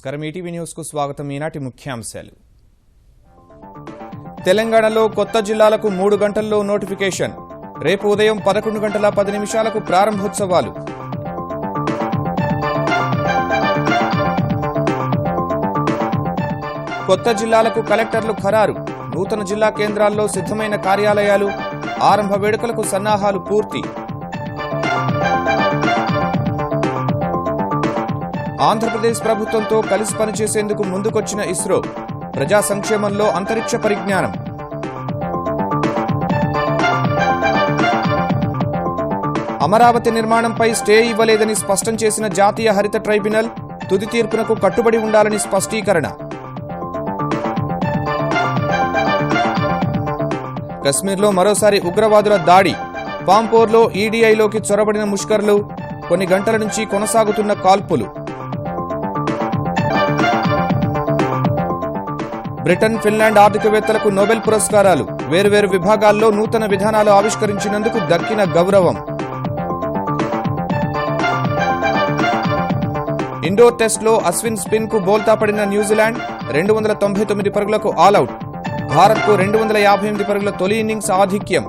నమస్కారం ETV news కు స్వాగతం. ఈనాటి ముఖ్యాంశాలు. తెలంగాణలో కొత్త జిల్లాలకు 3 గంటల్లో నోటిఫికేషన్. రేపు ఉదయం 11:10 ప్రారంభోత్సవాలు. కొత్త జిల్లాలకు కలెక్టర్లు ఖరారు. నూతన జిల్లా కేంద్రాల్లో సిద్ధమైన కార్యాలయాలు. ఆరంభ వేడుకలకు సన్నాహాలు పూర్తి. ఆంధ్రప్రదేశ్ ప్రభుత్వంతో కలిసి పనిచేసేందుకు ముందుకొచ్చిన ఇస్రో. ప్రజా సంక్షేమంలో అంతరిక్ష పరిజ్ఞానం. అమరావతి నిర్మాణంపై స్టే ఇవ్వలేదని స్పష్టం చేసిన జాతీయ హరిత ట్రైబ్యునల్. తుది తీర్పునకు కట్టుబడి ఉండాలని స్పష్టీకరణ. కశ్మీర్లో మరోసారి ఉగ్రవాదుల దాడి. పాంపోర్లో ఈడీఐలోకి చొరబడిన ముష్కర్లు. కొన్ని గంటల నుంచి కొనసాగుతున్న కాల్పులు. బ్రిటన్, ఫిన్లాండ్ ఆర్థికవేత్తలకు నోబెల్ పురస్కారాలు. వేర్వేరు విభాగాల్లో నూతన విధానాలు ఆవిష్కరించినందుకు దక్కిన గౌరవం. ఇండోర్ టెస్ట్లో అశ్విన్ స్పిన్ కు బోల్తా పడిన న్యూజిలాండ్ 299 పరుగులకు ఆలౌట్. భారత్కు 258 పరుగుల తొలి ఇన్నింగ్స్ ఆధిక్యం.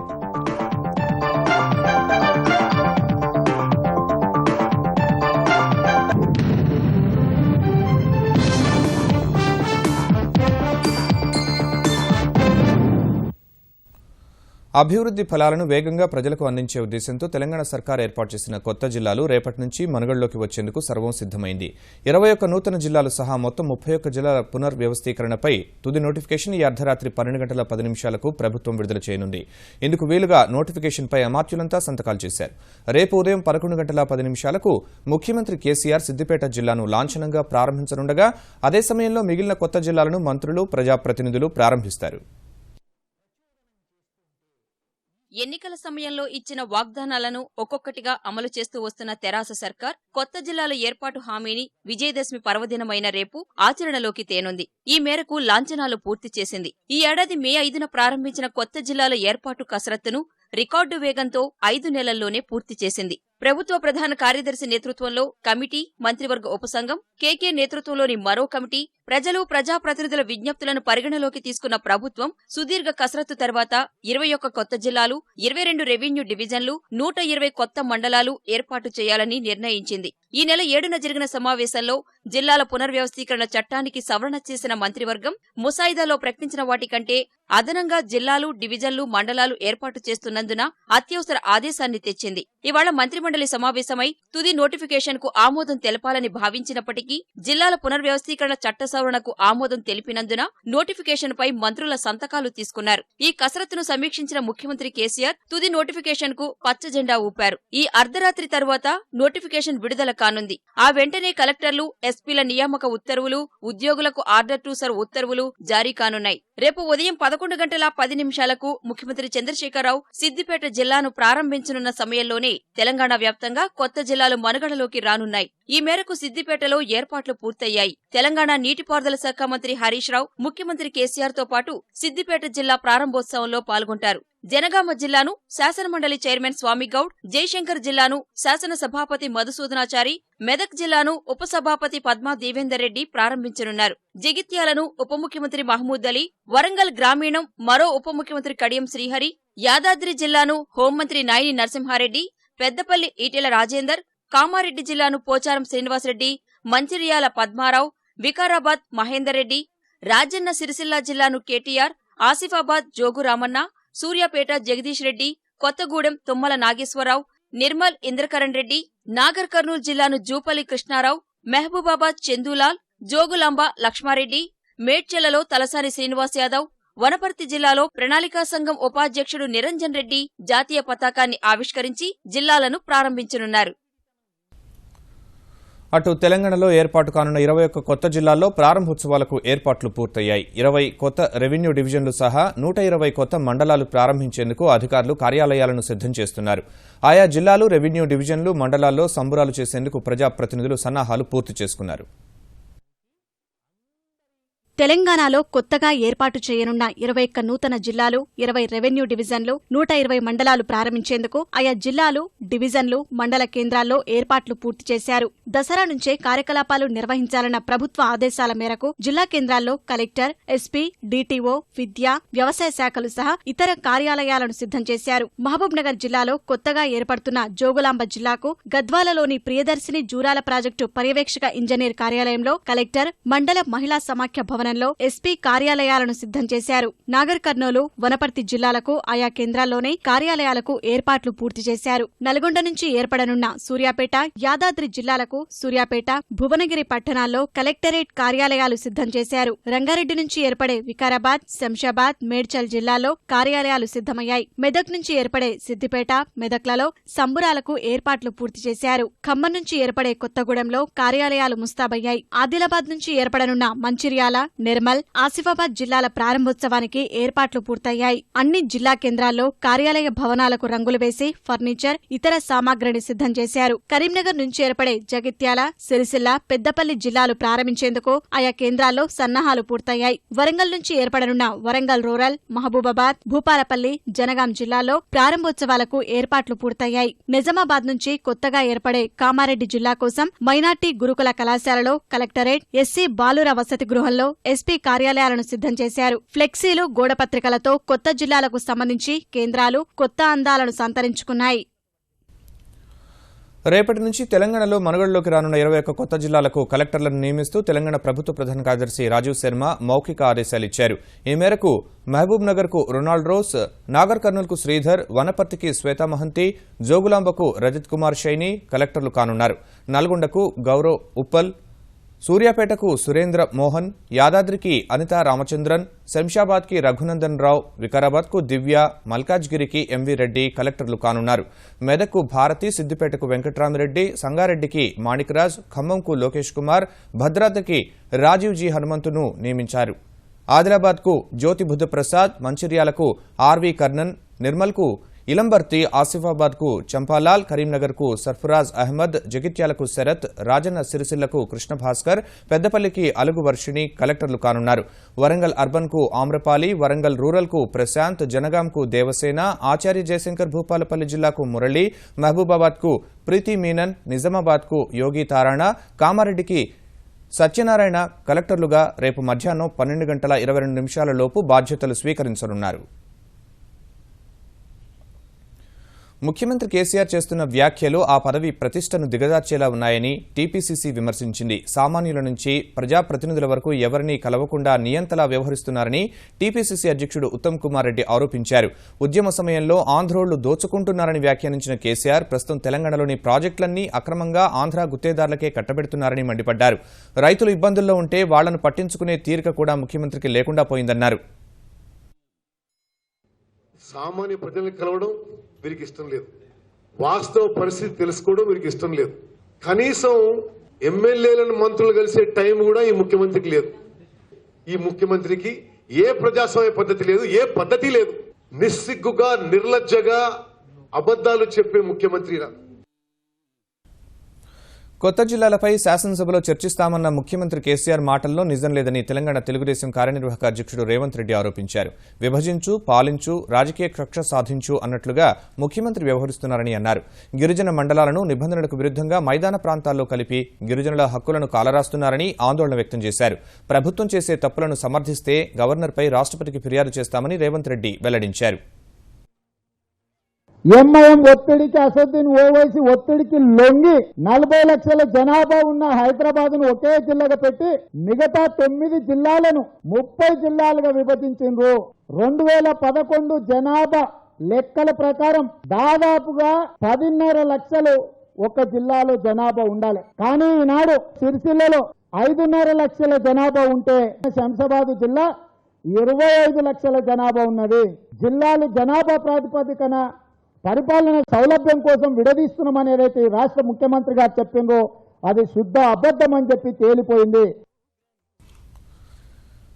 అభివృద్ధి ఫలాలను వేగంగా ప్రజలకు అందించే ఉద్దేశంతో తెలంగాణ సర్కార్ ఏర్పాటు చేసిన కొత్త జిల్లాలు రేపటి నుంచి మనుగడలోకి వచ్చేందుకు సర్వం సిద్దమైంది. 21 నూతన జిల్లాలు సహా మొత్తం 31 జిల్లాల పునర్వ్యవస్థీకరణపై తుది నోటిఫికేషన్ ఈ అర్ధరాత్రి 12:10 ప్రభుత్వం విడుదల చేయనుంది. ఇందుకు వీలుగా నోటిఫికేషన్పై అమాత్యులంతా సంతకాలు చేశారు. రేపు ఉదయం 11:10 ముఖ్యమంత్రి కేసీఆర్ సిద్దిపేట జిల్లాను లాంఛనంగా ప్రారంభించనుండగా అదే సమయంలో మిగిలిన కొత్త జిల్లాలను మంత్రులు, ప్రజాప్రతినిధులు ప్రారంభిస్తారు. ఎన్నికల సమయంలో ఇచ్చిన వాగ్దానాలను ఒక్కొక్కటిగా అమలు చేస్తూ వస్తున్న తెరాస సర్కార్ కొత్త జిల్లాల ఏర్పాటు హామీని విజయదశమి పర్వదినమైన రేపు ఆచరణలోకి తేనుంది. ఈ మేరకు లాంఛనాలు పూర్తి చేసింది. ఈ ఏడాది మే 5న ప్రారంభించిన కొత్త జిల్లాల ఏర్పాటు కసరత్తును రికార్డు వేగంతో 5 నెలల్లోనే పూర్తి చేసింది. ప్రభుత్వ ప్రధాన కార్యదర్శి నేతృత్వంలో కమిటీ, మంత్రివర్గ ఉపసంఘం, కేకే నేతృత్వంలోని మరో కమిటీ, ప్రజలు, ప్రజాప్రతినిధుల విజ్ఞప్తులను పరిగణలోకి తీసుకున్న ప్రభుత్వం సుదీర్ఘ కసరత్తు తర్వాత 21 కొత్త జిల్లాలు, 22 రెవెన్యూ డివిజన్లు, 120 కొత్త మండలాలు ఏర్పాటు చేయాలని నిర్ణయించింది. ఈ నెల 7న జరిగిన సమావేశంలో జిల్లాల పునర్వ్యవస్థీకరణ చట్టానికి సవరణ చేసిన మంత్రివర్గం ముసాయిదాలో ప్రకటించిన వాటికంటే అదనంగా జిల్లాలు, డివిజన్లు, మండలాలు ఏర్పాటు చేస్తున్నందున అత్యవసర ఆదేశాన్ని తెచ్చింది. ఇవాళ మంత్రిమండలి సమావేశమై తుది నోటిఫికేషన్ కు ఆమోదం తెలపాలని భావించినప్పటికీ జిల్లాల పునర్వ్యవస్థీకరణ చట్ట సవరణకు ఆమోదం తెలిపినందున నోటిఫికేషన్ పై మంత్రుల సంతకాలు తీసుకున్నారు. ఈ కసరత్తును సమీక్షించిన ముఖ్యమంత్రి కేసీఆర్ తుది నోటిఫికేషన్ కు పచ్చ జెండా ఊపారు. ఈ అర్ధరాత్రి తర్వాత నోటిఫికేషన్ విడుదల కానుంది. ఆ వెంటనే కలెక్టర్లు, ఎస్పీల నియామక ఉత్తర్వులు, ఉద్యోగులకు ఆర్డర్ టు సర్వ్ ఉత్తర్వులు జారీ కానున్నాయి. రేపు ఉదయం 11:10 ముఖ్యమంత్రి చంద్రశేఖరరావు సిద్దిపేట జిల్లాను ప్రారంభించనున్న సమయంలోనే తెలంగాణ వ్యాప్తంగా కొత్త జిల్లాలు మనుగడలోకి రానున్నాయి. ఈ మేరకు సిద్దిపేటలో ఏర్పాట్లు పూర్తయ్యాయి. తెలంగాణ నీటిపారుదల శాఖ మంత్రి హరీష్ రావు ముఖ్యమంత్రి కేసీఆర్ తో పాటు సిద్దిపేట జిల్లా ప్రారంభోత్సవంలో పాల్గొంటారు. జనగామ జిల్లాను శాసనమండలి చైర్మన్ స్వామిగౌడ్, జయశంకర్ జిల్లాను శాసనసభాపతి మధుసూదనాచారి, మెదక్ జిల్లాను ఉపసభాపతి పద్మా దేవేందర్ రెడ్డి ప్రారంభించనున్నారు. జగిత్యాలను ఉప ముఖ్యమంత్రి మహమూద్ అలీ, వరంగల్ గ్రామీణం మరో ఉప ముఖ్యమంత్రి కడియం శ్రీహరి, యాదాద్రి జిల్లాను హోంమంత్రి నాయిని నరసింహారెడ్డి, పెద్దపల్లి ఈటెల రాజేందర్, కామారెడ్డి జిల్లాను పోచారం శ్రీనివాసరెడ్డి, మంచిర్యాల పద్మారావు, వికారాబాద్ మహేందర్ రెడ్డి, రాజన్న సిరిసిల్ల జిల్లాను కేటీఆర్, ఆసిఫాబాద్ జోగు రామన్న, సూర్యాపేట జగదీష్ రెడ్డి, కొత్తగూడెం తుమ్మల నాగేశ్వరరావు, నిర్మల్ ఇంద్రకరణ్ రెడ్డి, నాగర్ కర్నూలు జిల్లాను జూపల్లి కృష్ణారావు, మహబూబాబాద్ చందూలాల్, జోగులాంబ లక్ష్మారెడ్డి, మేడ్చలలో తలసాని శ్రీనివాస్ యాదవ్, వనపర్తి జిల్లాలో ప్రణాళికా సంఘం ఉపాధ్యక్షుడు నిరంజన్ రెడ్డి జాతీయ పతాకాన్ని ఆవిష్కరించి జిల్లాలను ప్రారంభించనున్నారు. అటు తెలంగాణలో ఏర్పాటు కానున్న 21 కొత్త జిల్లాల్లో ప్రారంభోత్సవాలకు ఏర్పాట్లు పూర్తయ్యాయి. 20 కొత్త రెవెన్యూ డివిజన్లు సహా 120 కొత్త మండలాలు ప్రారంభించేందుకు అధికారులు కార్యాలయాలను సిద్ధం చేస్తున్నారు. ఆయా జిల్లాలు, రెవెన్యూ డివిజన్లు, మండలాల్లో సంబురాలు చేసేందుకు ప్రజాప్రతినిధులు సన్నాహాలు పూర్తి చేసుకున్నారు. తెలంగాణలో కొత్తగా ఏర్పాటు చేయనున్న 21 నూతన జిల్లాలు, 20 రెవెన్యూ డివిజన్లు, 120 మండలాలు ప్రారంభించేందుకు ఆయా జిల్లాలు, డివిజన్లు, మండల కేంద్రాల్లో ఏర్పాట్లు పూర్తి చేశారు. దసరా నుంచే కార్యకలాపాలు నిర్వహించాలన్న ప్రభుత్వ ఆదేశాల మేరకు జిల్లా కేంద్రాల్లో కలెక్టర్, ఎస్పీ, డీటీఓ, విద్య, వ్యవసాయ శాఖలు సహా ఇతర కార్యాలయాలను సిద్ధం చేశారు. మహబూబ్నగర్ జిల్లాలో కొత్తగా ఏర్పడుతున్న జోగులాంబ జిల్లాకు గద్వాలలోని ప్రియదర్శిని జూరాల ప్రాజెక్టు పర్యవేక్షక ఇంజనీర్ కార్యాలయంలో కలెక్టర్, మండల మహిళా సమాఖ్య భవనంలో ఎస్పీ కార్యాలయాలను సిద్ధం చేశారు. నాగర్ కర్నూలు, వనపర్తి జిల్లాలకు ఆయా కేంద్రాల్లోనే కార్యాలయాలకు ఏర్పాట్లు పూర్తి చేశారు. నల్గొండ నుంచి ఏర్పడనున్న సూర్యాపేట, యాదాద్రి జిల్లాలకు సూర్యాపేట, భువనగిరి పట్టణాల్లో కలెక్టరేట్ కార్యాలయాలు సిద్ధం చేశారు. రంగారెడ్డి నుంచి ఏర్పడే వికారాబాద్, శంషాబాద్, మేడ్చల్ జిల్లాల్లో కార్యాలయాలు సిద్ధమయ్యాయి. మెదక్ నుంచి ఏర్పడే సిద్దిపేట, మెదక్లలో సంబురాలకు ఏర్పాట్లు పూర్తి చేశారు. ఖమ్మం నుంచి ఏర్పడే కొత్తగూడెంలో కార్యాలయాలు ముస్తాబయ్యాయి. ఆదిలాబాద్ నుంచి ఏర్పడనున్న మంచిర్యాల, నిర్మల్, ఆసిఫాబాద్ జిల్లాల ప్రారంభోత్సవానికి ఏర్పాట్లు పూర్తయ్యాయి. అన్ని జిల్లా కేంద్రాల్లో కార్యాలయ భవనాలకు రంగులు వేసి ఫర్నిచర్, ఇతర సామాగ్రిని సిద్ధం చేశారు. కరీంనగర్ నుంచి ఏర్పడే జగిత్యాల, సిరిసిల్ల, పెద్దపల్లి జిల్లాలు ప్రారంభించేందుకు ఆయా కేంద్రాల్లో సన్నాహాలు పూర్తయ్యాయి. వరంగల్ నుంచి ఏర్పడనున్న వరంగల్ రూరల్, మహబూబాబాద్, భూపాలపల్లి, జనగాం జిల్లాల్లో ప్రారంభోత్సవాలకు ఏర్పాట్లు పూర్తయ్యాయి. నిజామాబాద్ నుంచి కొత్తగా ఏర్పడే కామారెడ్డి జిల్లా కోసం మైనార్టీ గురుకుల కళాశాలలో కలెక్టరేట్, ఎస్సీ బాలుర వసతి గృహంలో ఎస్పీ కార్యాలయాలను సిద్ధం చేశారు. ఫ్లెక్సీలు, గోడపత్రికలతో కొత్త జిల్లాలకు సంబంధించి కేంద్రాలు కొత్త అందాలను సంతరించుకున్నాయి. రేపటి నుంచి తెలంగాణలో మనుగడలోకి రానున్న 21 కొత్త జిల్లాలకు కలెక్టర్లను నియమిస్తూ తెలంగాణ ప్రభుత్వ ప్రధాన కార్యదర్శి రాజీవ్ శర్మ మౌఖిక ఆదేశాలు ఇచ్చారు. ఈ మేరకు మహబూబ్ నగర్ కు రొనాల్డ్ రోస్, నాగర్ కర్నూల్ కు శ్రీధర్, వనపర్తికి శ్వేతా మహంతి, జోగులాంబకు రజత్ కుమార్ షైని కలెక్టర్లు కానున్నారు. నల్గొండకు గౌరవ్ ఉప్పల్, సూర్యాపేటకు సురేంద్ర మోహన్, యాదాద్రికి అనితా రామచంద్రన్, శంషాబాద్కి రఘునందన్ రావు, వికారాబాద్కు దివ్య, మల్కాజ్గిరికి ఎంవి రెడ్డి కలెక్టర్లు కానున్నారు. మెదక్కు భారతి, సిద్దిపేటకు వెంకట్రామిరెడ్డి, సంగారెడ్డికి మాణిక్రాజ్, ఖమ్మంకు లోకేష్ కుమార్, భద్రాద్రికి రాజీవ్ జీ హనుమంతును నియమించారు. ఆదిలాబాద్కు జ్యోతి బుద్ధప్రసాద్, మంచిర్యాలకు ఆర్వి కర్ణన్, నిర్మల్కు ఇలంబర్తి, ఆసిఫాబాద్కు చంపాలాల్, కరీంనగర్కు సర్ఫరాజ్ అహ్మద్, జగిత్యాలకు శరత్, రాజన్న సిరిసిల్లకు కృష్ణభాస్కర్, పెద్దపల్లికి అలుగు వర్షిణి కలెక్టర్లు కానున్నారు. వరంగల్ అర్బన్కు ఆమ్రపాలి, వరంగల్ రూరల్కు ప్రశాంత్, జనగాంకు దేవసేన, ఆచార్య జయశంకర్, భూపాలపల్లి జిల్లాకు మురళి, మహబూబాబాద్కు ప్రీతి మీనన్, నిజామాబాద్కు యోగి తారాణ, కామారెడ్డికి సత్యనారాయణ కలెక్టర్లుగా రేపు మధ్యాహ్నం 12:22 బాధ్యతలు స్వీకరించనున్నారు. ముఖ్యమంత్రి కేసీఆర్ చేస్తున్న వ్యాఖ్యలు ఆ పదవి ప్రతిష్టను దిగజార్చేలా ఉన్నాయని టీపీసీసీ విమర్శించింది. సామాన్యుల నుంచి ప్రజాప్రతినిధుల వరకు ఎవరినీ కలవకుండా నియంతలా వ్యవహరిస్తున్నారని టీపీసీసీ అధ్యక్షుడు ఉత్తమ్ కుమార్ రెడ్డి ఆరోపించారు. ఉద్యమ సమయంలో ఆంధ్రోళ్లు దోచుకుంటున్నారని వ్యాఖ్యానించిన కేసీఆర్ ప్రస్తుతం తెలంగాణలోని ప్రాజెక్టులన్నీ అక్రమంగా ఆంధ్ర గుత్తేదారులకే కట్టబెడుతున్నారని మండిపడ్డారు. రైతులు ఇబ్బందుల్లో ఉంటే వాళ్లను పట్టించుకునే తీరిక కూడా ముఖ్యమంత్రికి లేకుండా పోయిందన్నారు. సామాన్య ప్రజల్ని కలవడం వీరికి ఇష్టం లేదు, వాస్తవ పరిస్థితి తెలుసుకోవడం వీరికి ఇష్టం లేదు. కనీసం ఎమ్మెల్యేలను మంత్రులు కలిసే టైం కూడా ఈ ముఖ్యమంత్రికి లేదు. ఈ ముఖ్యమంత్రికి ఏ ప్రజాస్వామ్య పద్ధతి లేదు, ఏ పద్ధతి లేదు. నిస్సిగ్గుగా, నిర్లజ్జగా అబద్దాలు చెప్పే ముఖ్యమంత్రి. కొత్త జిల్లాలపై శాసనసభలో చర్చిస్తామన్న ముఖ్యమంత్రి కేసీఆర్ మాటల్లో నిజం లేదని తెలంగాణ తెలుగుదేశం కార్యనిర్వాహక అధ్యక్షుడు రేవంత్ రెడ్డి ఆరోపించారు. విభజించు, పాలించు, రాజకీయ కక్ష సాధించు అన్నట్లుగా ముఖ్యమంత్రి వ్యవహరిస్తున్నారని అన్నారు. గిరిజన మండలాలను నిబంధనలకు విరుద్ధంగా మైదాన ప్రాంతాల్లో కలిపి గిరిజనుల హక్కులను కాలరాస్తున్నారని ఆందోళన వ్యక్తం చేశారు. ప్రభుత్వం చేసే తప్పులను సమర్థిస్తే గవర్నర్పై రాష్ట్రపతికి ఫిర్యాదు చేస్తామని రేవంత్ రెడ్డి వెల్లడించారు. ఎంఐఎం ఒత్తిడికి, అసదుద్దీన్ ఓవైసీ ఒత్తిడికి లొంగి 40 లక్షల జనాభా ఉన్న హైదరాబాద్ ను ఒకే జిల్లాగా పెట్టి మిగతా 9 జిల్లాలను 30 జిల్లాలుగా విభజించిండ్రు. 2011 జనాభా లెక్కల ప్రకారం దాదాపుగా 10.5 లక్షలు ఒక జిల్లాలో జనాభా ఉండాలి. కానీ ఈనాడు సిరిసిల్లలో 5.5 లక్షల జనాభా ఉంటే శంషాబాద్ జిల్లా 25 లక్షల జనాభా ఉన్నది. జిల్లాలు జనాభా ప్రాతిపదికన పరిపాలన సౌలభ్యం కోసం విడదీస్తున్నామని ఏదైతే రాష్ట్ర ముఖ్యమంత్రి గారు చెప్పిందో అది శుద్ధ అబద్ధం అని చెప్పి తేలిపోయింది.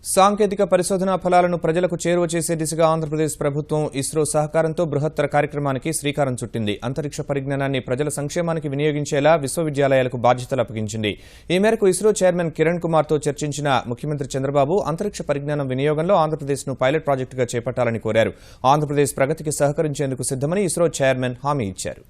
సాంకేతిక పరిశోధనా ఫలాలను ప్రజలకు చేరువ చేసే దిశగా ఆంధ్రప్రదేశ్ ప్రభుత్వం ఇస్రో సహకారంతో బృహత్తర కార్యక్రమానికి శ్రీకారం చుట్టింది. అంతరిక్ష పరిజ్ఞానాన్ని ప్రజల సంక్షేమానికి వినియోగించేలా విశ్వవిద్యాలయాలకు బాధ్యతలు అప్పగించింది. ఈ మేరకు ఇస్రో చైర్మన్ కిరణ్ కుమార్తో చర్చించిన ముఖ్యమంత్రి చంద్రబాబు అంతరిక్ష పరిజ్ఞానం వినియోగంలో ఆంధ్రప్రదేశ్ను పైలట్ ప్రాజెక్టుగా చేపట్టాలని కోరారు. ఆంధ్రప్రదేశ్ ప్రగతికి సహకరించేందుకు సిద్దమని ఇస్రో చైర్మన్ హామీ ఇచ్చారు.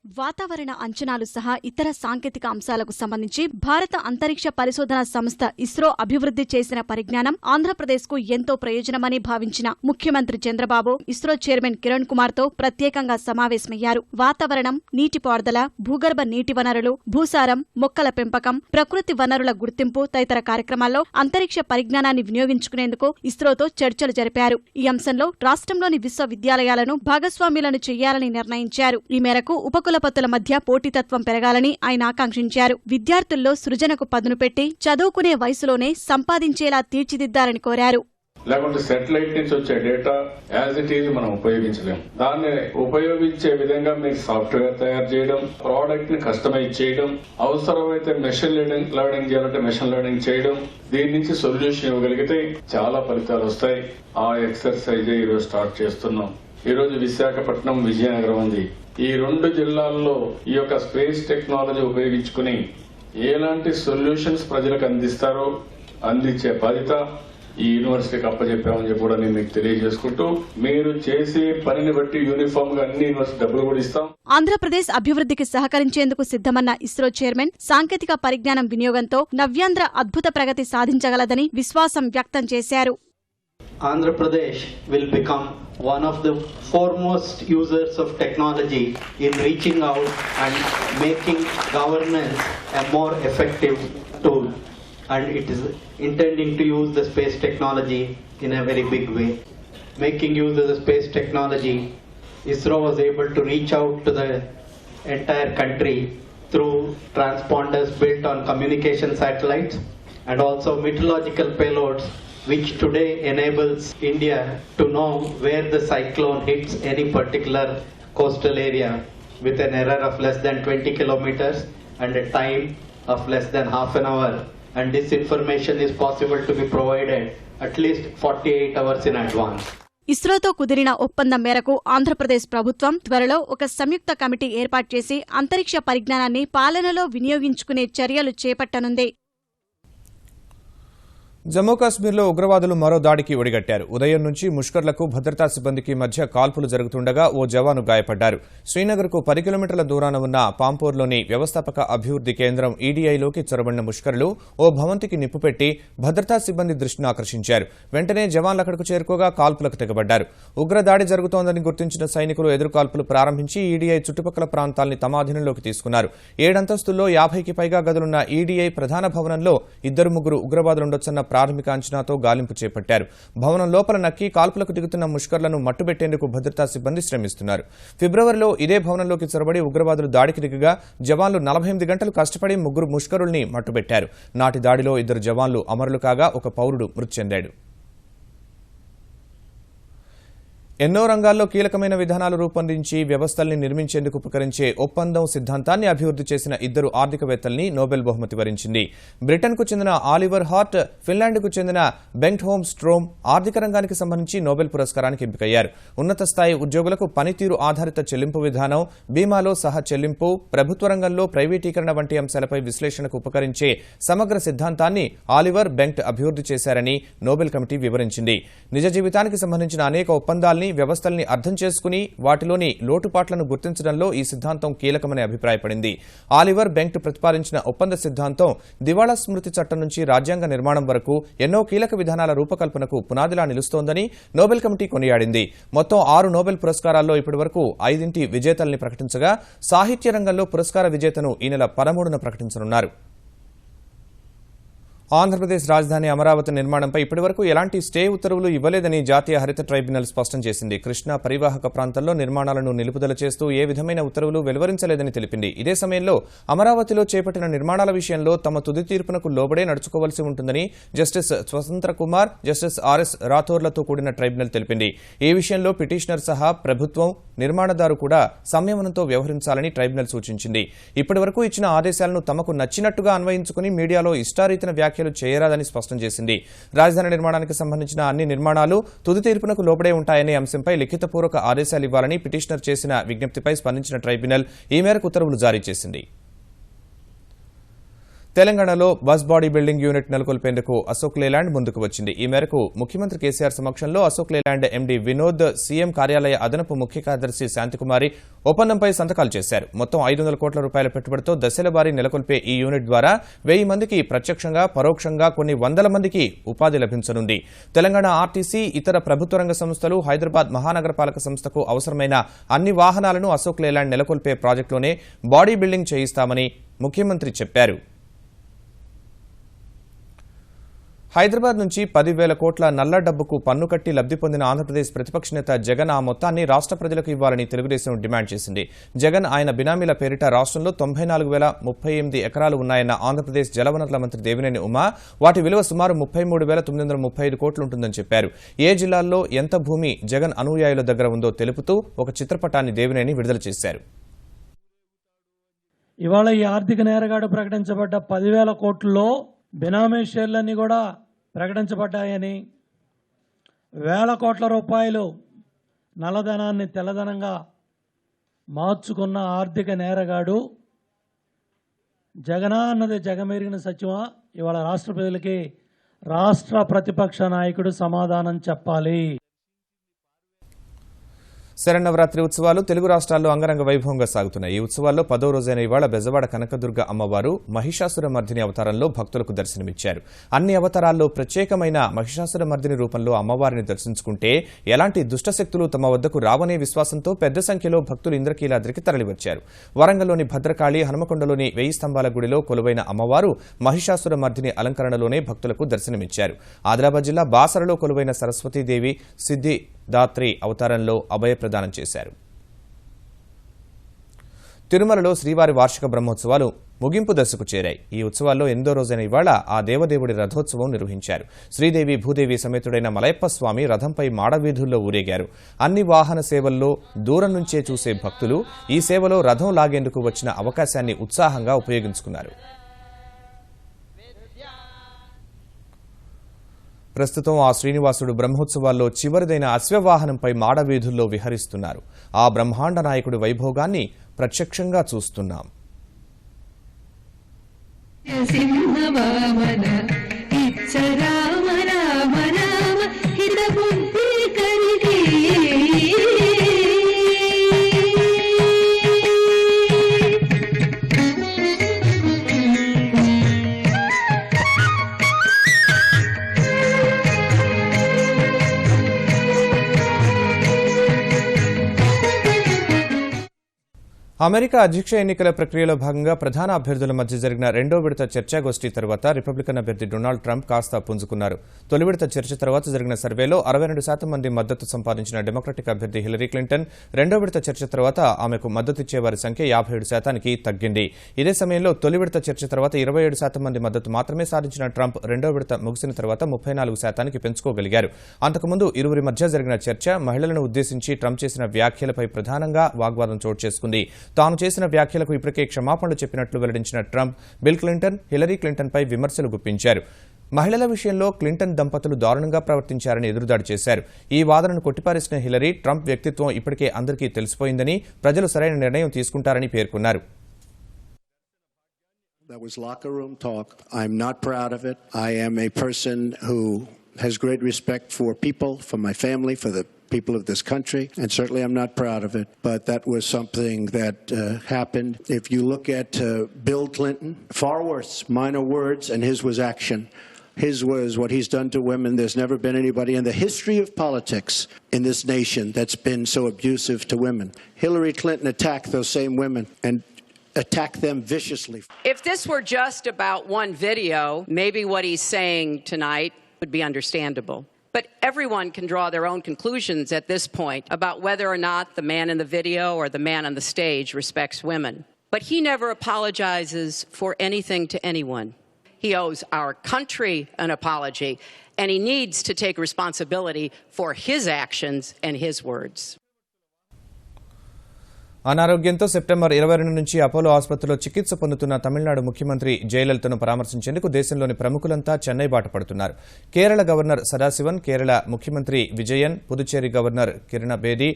వాతావరణ అంచనాలు సహా ఇతర సాంకేతిక అంశాలకు సంబంధించి భారత అంతరిక్ష పరిశోధన సంస్థ ఇస్రో అభివృద్ధి చేసిన పరిజ్ఞానం ఆంధ్రప్రదేశ్కు ఎంతో ప్రయోజనమని భావించిన ముఖ్యమంత్రి చంద్రబాబు ఇస్రో చైర్మన్ కిరణ్ కుమార్తో ప్రత్యేకంగా సమావేశమయ్యారు. వాతావరణం, నీటిపారుదల, భూగర్భ నీటి వనరులు, భూసారం, మొక్కల పెంపకం, ప్రకృతి వనరుల గుర్తింపు తదితర కార్యక్రమాల్లో అంతరిక్ష పరిజ్ఞానాన్ని వినియోగించుకునేందుకు ఇస్రోతో చర్చలు జరిపారు. ఈ అంశంలో రాష్ట్రంలోని విశ్వవిద్యాలయాలను భాగస్వామ్యులను చేయాలని నిర్ణయించారు. ఈ మేరకు ఉపకులపతుల మధ్య పోటీతత్వం పెరగాలని ఆయన ఆకాంక్షించారు. విద్యార్థుల్లో సృజనకు పదును పెట్టి చదువుకునే వయసులోనే సంపాదించేలా తీర్చిదిద్దాలని కోరారు. లేకుంటే సెటిలైట్ నుంచి వచ్చే డేటా యాజ్ ఇట్ ఈజ్ మనం ఉపయోగించలేం. దాన్ని ఉపయోగించే విధంగా మీరు సాఫ్ట్వేర్ తయారు చేయడం, ప్రోడక్ట్ ని కస్టమైజ్ చేయడం, అవసరమైతే మెషిన్ లెర్నింగ్ చేయాలంటే మెషిన్ లెర్నింగ్ చేయడం, దీని నుంచి సొల్యూషన్ ఇవ్వగలిగితే చాలా ఫలితాలు వస్తాయి. ఆ ఎక్సర్సైజ్ ఈరోజు స్టార్ట్ చేస్తున్నాం. ఈరోజు విశాఖపట్నం, విజయనగరం ఉంది. ఈ 2 జిల్లాల్లో ఈ యొక్క స్పేస్ టెక్నాలజీ ఉపయోగించుకుని ఎలాంటి సొల్యూషన్స్ ప్రజలకు అందించే బాధ్యత ఈ యూనివర్సిటీకి అప్పచెప్పామని చెప్పి కూడా నేను మీకు తెలియజేసుకుంటూ, మీరు చేసే పనిని బట్టి యూనిఫామ్ గా అన్ని యూనివర్సిటీ డబ్బులు కూడా ఇస్తాం. ఆంధ్రప్రదేశ్ అభివృద్ధికి సహకరించేందుకు సిద్దమన్న ఇస్రో చైర్మన్ సాంకేతిక పరిజ్ఞానం వినియోగంతో నవ్యాంధ్ర అద్భుత ప్రగతి సాధించగలదని విశ్వాసం వ్యక్తం చేశారు. Andhra Pradesh will become one of the foremost users of technology in reaching out and making governance a more effective tool, and it is intending to use the space technology in a very big way. Making use of the space technology, ISRO was able to reach out to the entire country through transponders built on communication satellites and also meteorological payloads, which today enables India to know where the cyclone hits any particular coastal area with an error of less than 20 kilometers and a time of less than half an hour. And this information is possible to be provided at least 48 hours in advance. ఇస్రోతో కుదిరిన ఒప్పందం మేరకు ఆంధ్రప్రదేశ్ ప్రభుత్వం త్వరలో ఒక సంయుక్త committee ఏర్పాటు చేసి అంతరిక్ష పరిజ్ఞానాన్ని పాలనలో వినియోగించుకునే చర్యలు చేపట్టనుంది. జమ్మూ కాశ్మీర్లో ఉగ్రవాదులు మరో దాడికి ఒడిగట్టారు. ఉదయం నుంచి ముష్కర్లకు భద్రతా సిబ్బందికి మధ్య కాల్పులు జరుగుతుండగా ఓ జవాను గాయపడ్డారు. శ్రీనగర్కు 10 కిలోమీటర్ల దూరాన ఉన్న పాంపోర్లోని వ్యవస్థాపక అభివృద్ది కేంద్రం ఈడీఐలోకి చొరబడిన ముష్కర్లు ఓ భవంతికి నిప్పుపెట్టి భద్రతా సిబ్బంది దృష్టిని ఆకర్షించారు. వెంటనే జవాన్లు అక్కడకు చేరుకోగా కాల్పులకు తెగబడ్డారు. ఉగ్రదాడి జరుగుతోందని గుర్తించిన సైనికులు ఎదురుకాల్పులు ప్రారంభించి ఈడీఐ చుట్టుపక్కల ప్రాంతాల్ని తమ అధీనంలోకి తీసుకున్నారు. 7 అంతస్తుల్లో 50కి పైగా గదులున్న ఈడీఐ ప్రధాన భవనంలో 2-3 ఉగ్రవాదులుండొచ్చన్న ప్రాథమిక అంచనాతో గాలింపు చేపట్టారు. భవనం లోపల నక్కి కాల్పులకు దిగుతున్న ముష్కర్లను మట్టుబెట్టేందుకు భద్రతా సిబ్బంది శ్రమిస్తున్నారు. ఫిబ్రవరిలో ఇదే భవనంలోకి చొరబడి ఉగ్రవాదులు దాడికి దిగగా జవాన్లు 48 గంటలు కష్టపడి 3 ముష్కరుల్ని మట్టుబెట్టారు. నాటి దాడిలో 2 జవాన్లు అమరులు కాగా ఒక పౌరుడు మృతి చెందాడు. ఎన్నో రంగాల్లో కీలకమైన విధానాలు రూపొందించి వ్యవస్థల్ని నిర్మించేందుకు ఉపకరించే ఒప్పందం సిద్ధాంతాన్ని అభివృద్ధి చేసిన 2 ఆర్థికవేత్తల్ని నోబెల్ బహుమతి వరించింది. బ్రిటన్కు చెందిన ఆలివర్ హార్ట్, ఫిన్లాండ్కు చెందిన బెంగ్ట్ హోమ్ స్ట్రోమ్ ఆర్థిక రంగానికి సంబంధించి నోబెల్ పురస్కారానికి ఎంపికయ్యారు. ఉన్నత స్థాయి ఉద్యోగులకు పనితీరు ఆధారిత చెల్లింపు విధానం, బీమాలో సహ చెల్లింపు, ప్రభుత్వ రంగంలో ప్రైవేటీకరణ వంటి అంశాలపై విశ్లేషణకు ఉపకరించే సమగ్ర సిద్ధాంతాన్ని ఆలివర్, బెంగ్ట్ అభివృద్ధి చేశారని నోబెల్ కమిటీ వివరించింది. నిజ జీవితానికి సంబంధించిన అనేక ఒప్పందాల్ని, వ్యవస్థల్ని అర్థం చేసుకుని వాటిలోని లోటుపాట్లను గుర్తించడంలో ఈ సిద్ధాంతం కీలకమని అభిప్రాయపడింది. ఆలివర్, బెంగ్ట్ ప్రతిపాదించిన ఒప్పంద సిద్ధాంతం దివాళా స్మృతి చట్టం నుంచి రాజ్యాంగ నిర్మాణం వరకు ఎన్నో కీలక విధానాల రూపకల్పనకు పునాదిలా నిలుస్తోందని నోబెల్ కమిటీ కొనియాడింది. మొత్తం 6 నోబెల్ పురస్కారాల్లో ఇప్పటివరకు 5 విజేతల్ని ప్రకటించగా సాహిత్య రంగంలో పురస్కార విజేతను ఈ నెల 13న ప్రకటించనున్నారు. ఆంధ్రప్రదేశ్ రాజధాని అమరావతి నిర్మాణంపై ఇప్పటివరకు ఎలాంటి స్టే ఉత్తర్వులు ఇవ్వలేదని జాతీయ హరిత ట్రైబ్యునల్ స్పష్టం చేసింది. కృష్ణా పరివాహక ప్రాంతంలో నిర్మాణాలను నిలుపుదల చేస్తూ ఏ విధమైన ఉత్తర్వులు వెలువరించలేదని తెలిపింది. ఇదే సమయంలో అమరావతిలో చేపట్టిన నిర్మాణాల విషయంలో తమ తుది తీర్పునకు లోబడే నడుచుకోవాల్సి ఉంటుందని జస్టిస్ స్వతంత్ర కుమార్, జస్టిస్ ఆర్ఎస్ రాథోర్లతో కూడిన ట్రైబ్యునల్ తెలిపింది. ఈ విషయంలో పిటిషనర్ సహా ప్రభుత్వం, నిర్మాణదారు కూడా సంయమనంతో వ్యవహరించాలని ట్రైబ్యునల్ సూచించింది. ఇప్పటివరకు ఇచ్చిన ఆదేశాలను తమకు నచ్చినట్టుగా అన్వయించుకుని మీడియాలో ఇష్టారీతిన వ్యాఖ్యలు చేయరాదని స్పష్టం చేసింది. రాజధాని నిర్మాణానికి సంబంధించిన అన్ని నిర్మాణాలు తుది తీర్పునకు లోబడే ఉంటాయనే అంశంపై లిఖితపూర్వక ఆదేశాలు ఇవ్వాలని పిటిషనర్ చేసిన విజ్ఞప్తిపై స్పందించిన ట్రైబ్యునల్ ఈ మేరకు ఉత్తర్వులు జారీ చేసింది. తెలంగాణలో బస్ బాడీ బిల్డింగ్ యూనిట్ నెలకొల్పేందుకు అశోక్ లేలాండ్ ముందుకు వచ్చింది. ఈ మేరకు ముఖ్యమంత్రి కేసీఆర్ సమక్షంలో Ashok Leyland MD Vinod, CM కార్యాలయ అదనపు ముఖ్య కార్యదర్శి శాంతికుమారి ఒప్పందంపై సంతకాలు చేశారు. మొత్తం 500 కోట్ల రూపాయల పెట్టుబడితో దశల వారీ నెలకొల్పే ఈ యూనిట్ ద్వారా 1000 మందికి ప్రత్యక్షంగా, పరోక్షంగా కొన్ని వందల మందికి ఉపాధి లభించనుంది. తెలంగాణ ఆర్టీసీ, ఇతర ప్రభుత్వ రంగ సంస్థలు, హైదరాబాద్ మహానగరపాలక సంస్థకు అవసరమైన అన్ని వాహనాలను అశోక్ లేలాండ్ నెలకొల్పే ప్రాజెక్టులోనే బాడీ బిల్డింగ్ చేయిస్తామని ముఖ్యమంత్రి చెప్పారు. హైదరాబాద్ నుంచి 10,000 కోట్ల నల్ల డబ్బుకు పన్ను కట్టి లబ్ది పొందిన ఆంధ్రప్రదేశ్ ప్రతిపక్ష నేత జగన్ ఆ మొత్తాన్ని రాష్ట్ర ప్రజలకు ఇవ్వాలని తెలుగుదేశం డిమాండ్ చేసింది. జగన్ ఆయన బినామీల పేరిట రాష్ట్రంలో 94,038 ఎకరాలు ఉన్నాయన్న ఆంధ్రప్రదేశ్ జలవనరుల మంత్రి దేవినేని ఉమా వాటి విలువ సుమారు 33,935 కోట్లుంటుందని చెప్పారు. ఏ జిల్లాల్లో ఎంత భూమి జగన్ అనుయాయుల దగ్గర ఉందో తెలుపుతూ ఒక చిత్రపటాన్ని దేవినేని విడుదల చేశారు. ఇవాళ ఈ ఆర్థిక నేరగాడు ప్రకటించబడ్డ 10,000 కోట్లలో బినామీ షేర్లన్నీ కూడా ప్రకటించబడ్డాయని, 1,000 కోట్ల రూపాయలు నల్లధనాన్ని తెల్లధనంగా మార్చుకున్న ఆర్థిక నేరగాడు జగనా అన్నది జగమెరిగిన సత్యమా? ఇవాళ రాష్ట్ర ప్రజలకి రాష్ట్ర ప్రతిపక్ష నాయకుడు సమాధానం చెప్పాలి. శరన్నవరాత్రి ఉత్సవాలు తెలుగు రాష్ట్రాల్లో అంగరంగ వైభవంగా సాగుతున్నాయి. ఈ ఉత్సవాల్లో 10వ రోజైన ఇవాళ బెజవాడ కనకదుర్గ అమ్మవారు మహిషాసుర మర్దిని అవతారంలో భక్తులకు దర్శనమిచ్చారు. అన్ని అవతారాల్లో ప్రత్యేకమైన మహిషాసుర మర్దిని రూపంలో అమ్మవారిని దర్శించుకుంటే ఎలాంటి దుష్టశక్తులు తమ వద్దకు రావనే విశ్వాసంతో పెద్ద సంఖ్యలో భక్తులు ఇంద్రకీలాద్రికి తరలివచ్చారు. వరంగల్లోని భద్రకాళి, హనుమకొండలోని 1000 స్తంభాల గుడిలో కొలువైన అమ్మవారు మహిషాసుర మర్దిని అలంకరణలోనే భక్తులకు దర్శనమిచ్చారు. ఆదిలాబాద్ జిల్లా బాసరలో కొలువైన సరస్వతీదేవి సిద్ధిదాత్రి అవతారంలో అభయ ప్రదానం చేశారు. తిరుమలలో శ్రీవారి వార్షిక బ్రహ్మోత్సవాలు ముగింపు దశకు చేరాయి. ఈ ఉత్సవాల్లో 8వ రోజైన ఇవాళ ఆ దేవదేవుడి రథోత్సవం నిర్వహించారు. శ్రీదేవి భూదేవి సమేతుడైన మలయప్ప స్వామి రథంపై మాడవీధుల్లో ఊరేగారు. అన్ని వాహన సేవల్లో దూరం నుంచే చూసే భక్తులు ఈ సేవలో రథం లాగేందుకు వచ్చిన అవకాశాన్ని ఉత్సాహంగా ఉపయోగించుకున్నారు. ప్రస్తుతం ఆ శ్రీనివాసుడు బ్రహ్మోత్సవాల్లో చివరిదైన అశ్వవాహనంపై మాడవీధుల్లో విహరిస్తున్నారు. ఆ బ్రహ్మాండ నాయకుడి వైభోగాన్ని ప్రత్యక్షంగా చూస్తున్నాం. అమెరికా అధ్యక్ష ఎన్నికల ప్రక్రియలో భాగంగా ప్రధాన అభ్యర్థుల మధ్య జరిగిన 2వ విడత చర్చాగోష్ఠి తర్వాత రిపబ్లికన్ అభ్యర్థి డొనాల్డ్ ట్రంప్ కాస్త పుంజుకున్నారు. తొలి విడత చర్చ తర్వాత జరిగిన సర్వేలో 62% మంది మద్దతు సంపాదించిన డెమోక్రటిక్ అభ్యర్థి హిలరీ క్లింటన్ 2వ విడత చర్చ తర్వాత ఆమెకు మద్దతిచ్చేవారి సంఖ్య 57%కి తగ్గింది. ఇదే సమయంలో తొలి విడత చర్చ తర్వాత 27% మంది మద్దతు మాత్రమే సాధించిన ట్రంప్ 2వ విడత ముగిసిన తర్వాత 34%కి పెంచుకోగలిగారు. అంతకుముందు ఇరువురి మధ్య జరిగిన చర్చ మహిళలను ఉద్దేశించి ట్రంప్ చేసిన వ్యాఖ్యలపై ప్రధానంగా వాగ్వాదం చోటు చేసుకుంది. తాను చేసిన వ్యాఖ్యలకు ఇప్పటికే క్షమాపణలు చెప్పినట్లు వెల్లడించిన ట్రంప్ బిల్ క్లింటన్, హిలరీ క్లింటన్పై విమర్శలు గుప్పించారు. మహిళల విషయంలో క్లింటన్ దంపతులు దారుణంగా ప్రవర్తించారని ఎదురుదాడి చేశారు. ఈ వాదనను కొట్టిపారేసిన హిలరీ ట్రంప్ వ్యక్తిత్వం ఇప్పటికే అందరికీ తెలిసిపోయిందని, ప్రజలు సరైన నిర్ణయం తీసుకుంటారని పేర్కొన్నారు. That was locker room talk. I'm not proud of it. I am a person who has great respect for people, for my family, for the people of this country, and certainly I'm not proud of it, but that was something that happened. If you look at Bill Clinton, far worse, minor words, and his was action. His was what he's done to women. There's never been anybody in the history of politics in this nation that's been so abusive to women. Hillary Clinton attacked those same women, and attack them viciously. If this were just about one video, maybe what he's saying tonight would be understandable. But everyone can draw their own conclusions at this point about whether or not the man in the video or the man on the stage respects women. But he never apologizes for anything to anyone. He owes our country an apology, and he needs to take responsibility for his actions and his words. అనారోగ్యంతో September 22 నుంచి Apollo ఆసుపత్రిలో చికిత్స పొందుతున్న తమిళనాడు ముఖ్యమంత్రి జయలలితను పరామర్శించేందుకు దేశంలోని ప్రముఖులంతా చెన్నై బాట పడుతున్నారు. Kerala governor Sadasivan, Kerala ముఖ్యమంత్రి విజయన్, పుదుచ్చేరి గవర్నర్ కిరణ్ బేది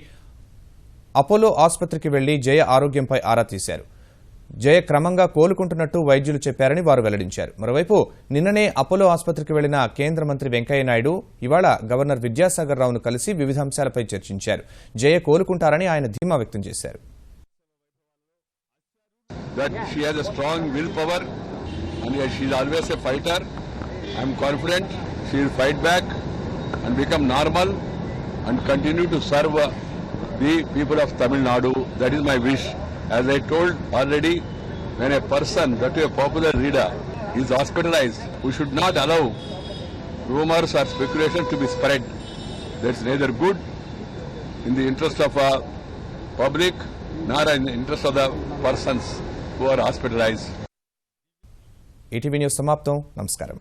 అపోలో ఆసుపత్రికి వెళ్లి జయ ఆరోగ్యంపై ఆరా తీశారు. జయ క్రమంగా కోలుకుంటున్నట్టు వైద్యులు చెప్పారని వారు వెల్లడించారు. మరోవైపు నిన్ననే అపోలో ఆసుపత్రికి వెళ్లిన కేంద్ర మంత్రి వెంకయ్యనాయుడు ఇవాళ గవర్నర్ విద్యాసాగర్ రావును కలిసి వివిధ అంశాలపై చర్చించారు. జయ కోలుకుంటారని ఆయన ధీమా వ్యక్తం చేశారు. That she has a strong willpower and she is always a fighter. I am confident she will fight back and become normal and continue to serve the people of Tamil Nadu. That is my wish. As I told already, when a person, that is a popular leader, is hospitalized, we should not allow rumors or speculation to be spread. That's neither good in the interest of public nor in the interest of the persons who are hospitalized. ETV news సమాప్తం. నమస్కారం.